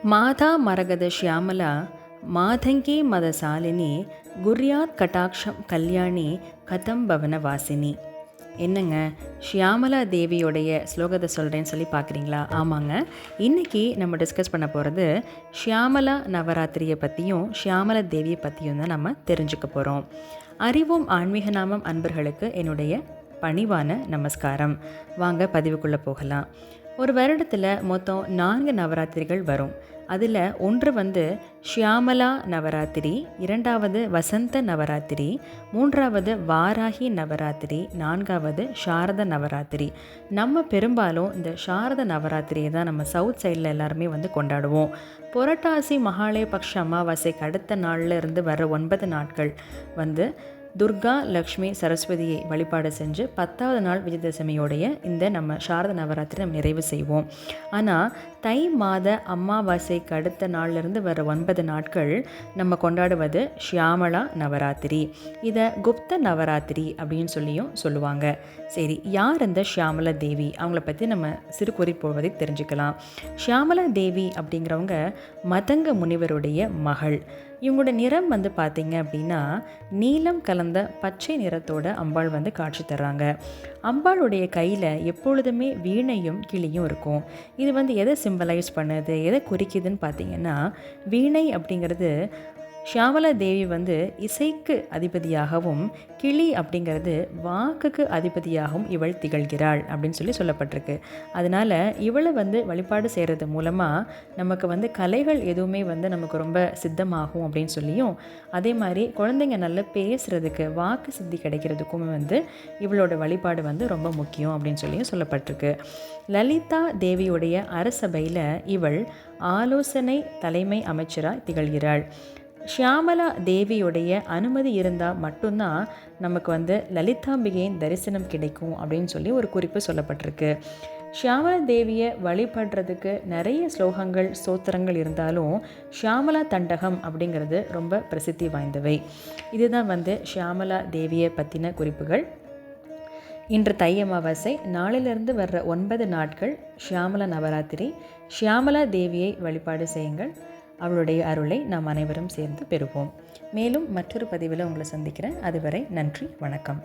மாதா மரகத ஷியாமலா மாதங்கி மதசாலினி குர்யாத் கட்டாட்சம் கல்யாணி கதம் பவன வாசினி. என்னங்க, ஷியாமலா தேவியோடைய ஸ்லோகத்தை சொல்கிறேன்னு சொல்லி பார்க்குறீங்களா? ஆமாங்க. இன்றைக்கி நம்ம டிஸ்கஸ் பண்ண போகிறது ஷியாமலா நவராத்திரியை பற்றியும் ஷியாமலா தேவியை பற்றியும் தான் நம்ம தெரிஞ்சுக்க போகிறோம். அறிவும் ஆன்மீக நாமம் அன்பர்களுக்கு என்னுடைய பணிவான நமஸ்காரம். வாங்க பதிவுக்குள்ளே போகலாம். ஒரு வருடத்தில் மொத்தம் 4 நவராத்திரிகள் வரும். அதில் ஒன்று ஷியாமலா நவராத்திரி, 2வது வசந்த நவராத்திரி, 3வது வாராகி நவராத்திரி, 4வது சாரத நவராத்திரி. நம்ம பெரும்பாலும் இந்த சாரத நவராத்திரியை தான் நம்ம சவுத் சைடில் எல்லாருமே கொண்டாடுவோம். புரட்டாசி மகாலய பக்ஷ அமாவாசைக்கு அடுத்த நாளில் இருந்து வர 9 நாட்கள் துர்கா, லக்ஷ்மி, சரஸ்வதியை வழிபாடு செஞ்சு 10வது நாள் விஜயதசமியோடைய இந்த நம்ம சாரத நவராத்திரி நம்ம நிறைவு செய்வோம். ஆனால் தை மாத அமாவாசைக்கு அடுத்த நாளிலிருந்து வர 9 நாட்கள் நம்ம கொண்டாடுவது ஷியாமலா நவராத்திரி. இதை குப்த நவராத்திரி அப்படின்னு சொல்லுவாங்க. சரி, யார் இந்த ஷியாமலா தேவி? அவங்கள பற்றி நம்ம சிறு குறிப்போவதை தெரிஞ்சுக்கலாம். ஷியாமலா தேவி அப்படிங்கிறவங்க மதங்க முனிவருடைய மகள். இவங்களோட நிறம் பார்த்திங்க அப்படின்னா நீலம் கலந்த பச்சை நிறத்தோட அம்பாள் காட்சி தர்றாங்க. அம்பாளுடைய கையில் எப்பொழுதுமே வீணையும் கிளியும் இருக்கும். இது எதை சிம்பலைஸ் பண்ணுது, எதை குறிக்குதுன்னு பார்த்திங்கன்னா, வீணை அப்படிங்கிறது ஷியாமலா தேவி இசைக்கு அதிபதியாகவும், கிளி அப்படிங்கிறது வாக்குக்கு அதிபதியாகவும் இவள் திகழ்கிறாள் அப்படின்னு சொல்லப்பட்டிருக்கு. அதனால் இவளை வழிபாடு செய்கிறது மூலமாக நமக்கு கலைகள் எதுவுமே நமக்கு ரொம்ப சித்தமாகும் அப்படின்னு சொல்லியும், அதே மாதிரி குழந்தைங்க நல்லா பேசுகிறதுக்கு, வாக்கு சித்தி கிடைக்கிறதுக்குமே இவளோட வழிபாடு ரொம்ப முக்கியம் அப்படின்னு சொல்லியும் சொல்லப்பட்டிருக்கு. லலிதா தேவியுடைய அரசபையில் இவள் ஆலோசனை தலைமை அமைச்சராக திகழ்கிறாள். ஷியாமலா தேவியுடைய அனுமதி இருந்தால் மட்டும்தான் நமக்கு லலிதாம்பிகையின் தரிசனம் கிடைக்கும் அப்படின்னு சொல்லி ஒரு குறிப்பு சொல்லப்பட்டிருக்கு. ஷியாமலா தேவியை வழிபடுறதுக்கு நிறைய ஸ்லோகங்கள், ஸ்தோத்திரங்கள் இருந்தாலும் ஷியாமலா தண்டகம் அப்படிங்கிறது ரொம்ப பிரசித்தி வாய்ந்தவை. இதுதான் ஷியாமலா தேவியை பற்றின குறிப்புகள். இன்று தை அமாவாசை, நாளிலிருந்து வர்ற 9 நாட்கள் ஷியாமலா நவராத்திரி. ஷியாமலா தேவியை வழிபாடு செய்யுங்கள். அவளுடைய அருளை நாம் அனைவரும் சேர்ந்து பெறுவோம். மேலும் மற்றொரு பதிவில் உங்களை சந்திக்கிறேன். அதுவரை நன்றி, வணக்கம்.